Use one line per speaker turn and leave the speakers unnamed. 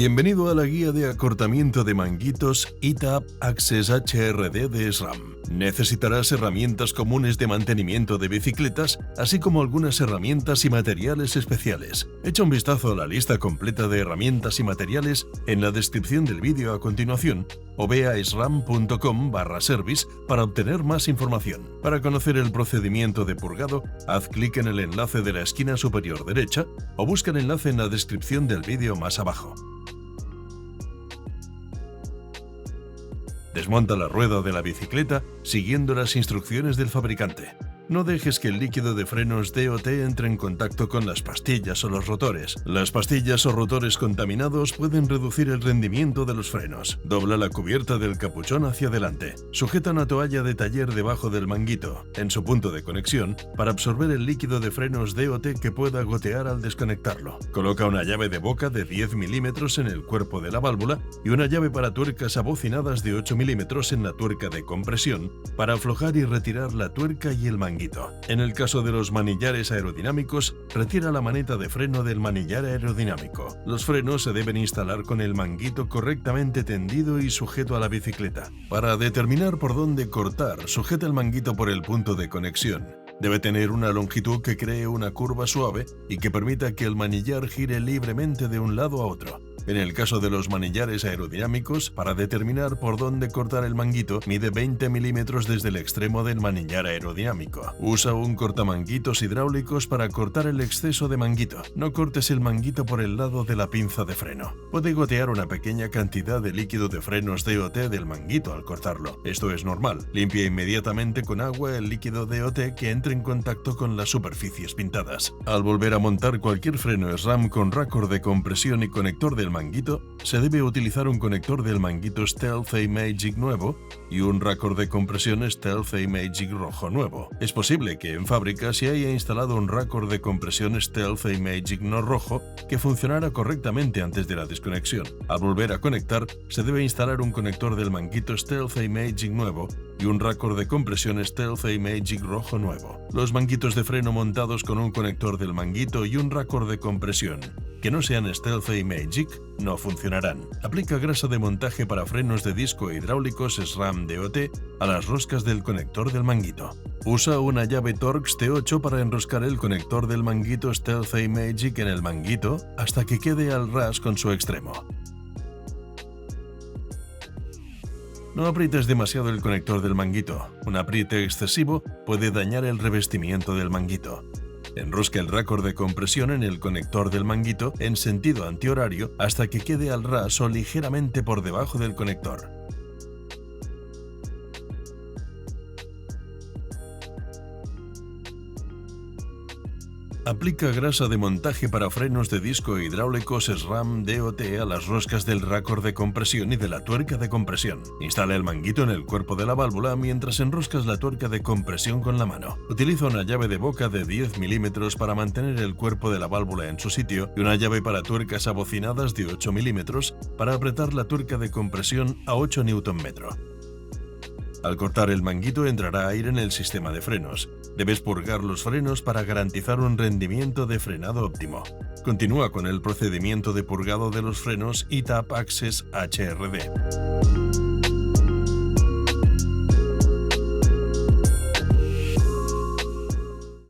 Bienvenido a la guía de acortamiento de manguitos ETAP Access HRD de SRAM. Necesitarás herramientas comunes de mantenimiento de bicicletas, así como algunas herramientas y materiales especiales. Echa un vistazo a la lista completa de herramientas y materiales en la descripción del vídeo a continuación o ve a sram.com/service para obtener más información. Para conocer el procedimiento de purgado, haz clic en el enlace de la esquina superior derecha o busca el enlace en la descripción del vídeo más abajo. Desmonta la rueda de la bicicleta siguiendo las instrucciones del fabricante. No dejes que el líquido de frenos DOT entre en contacto con las pastillas o los rotores. Las pastillas o rotores contaminados pueden reducir el rendimiento de los frenos. Dobla la cubierta del capuchón hacia adelante. Sujeta una toalla de taller debajo del manguito, en su punto de conexión, para absorber el líquido de frenos DOT que pueda gotear al desconectarlo. Coloca una llave de boca de 10 milímetros en el cuerpo de la válvula y una llave para tuercas abocinadas de 8 milímetros en la tuerca de compresión para aflojar y retirar la tuerca y el manguito. En el caso de los manillares aerodinámicos, retira la maneta de freno del manillar aerodinámico. Los frenos se deben instalar con el manguito correctamente tendido y sujeto a la bicicleta. Para determinar por dónde cortar, sujeta el manguito por el punto de conexión. Debe tener una longitud que cree una curva suave y que permita que el manillar gire libremente de un lado a otro. En el caso de los manillares aerodinámicos, para determinar por dónde cortar el manguito, mide 20 milímetros desde el extremo del manillar aerodinámico. Usa un cortamanguitos hidráulicos para cortar el exceso de manguito. No cortes el manguito por el lado de la pinza de freno. Puede gotear una pequeña cantidad de líquido de frenos DOT del manguito al cortarlo. Esto es normal. Limpia inmediatamente con agua el líquido DOT que entre en contacto con las superficies pintadas. Al volver a montar cualquier freno SRAM con raccord de compresión y conector del manguito, se debe utilizar un conector del manguito Stealth A-Magic nuevo y un raccord de compresión Stealth A-Magic rojo nuevo. Es posible que en fábrica se haya instalado un raccord de compresión Stealth A-Magic no rojo que funcionara correctamente antes de la desconexión. Al volver a conectar, se debe instalar un conector del manguito Stealth A-Magic nuevo y un raccord de compresión Stealth A-Magic rojo nuevo. Los manguitos de freno montados con un conector del manguito y un raccord de compresión que no sean Stealth A-Magic no funcionarán. Aplica grasa de montaje para frenos de disco hidráulicos SRAM DOT a las roscas del conector del manguito. Usa una llave Torx T8 para enroscar el conector del manguito Stealth A-Magic en el manguito hasta que quede al ras con su extremo. No aprietes demasiado el conector del manguito. Un apriete excesivo puede dañar el revestimiento del manguito. Enrosca el raccord de compresión en el conector del manguito en sentido antihorario hasta que quede al ras o ligeramente por debajo del conector. Aplica grasa de montaje para frenos de disco hidráulicos SRAM DOT a las roscas del raccord de compresión y de la tuerca de compresión. Instala el manguito en el cuerpo de la válvula mientras enroscas la tuerca de compresión con la mano. Utiliza una llave de boca de 10 milímetros para mantener el cuerpo de la válvula en su sitio y una llave para tuercas abocinadas de 8 milímetros para apretar la tuerca de compresión a 8 Nm. Al cortar el manguito entrará aire en el sistema de frenos. Debes purgar los frenos para garantizar un rendimiento de frenado óptimo. Continúa con el procedimiento de purgado de los frenos ETAP Access HRD.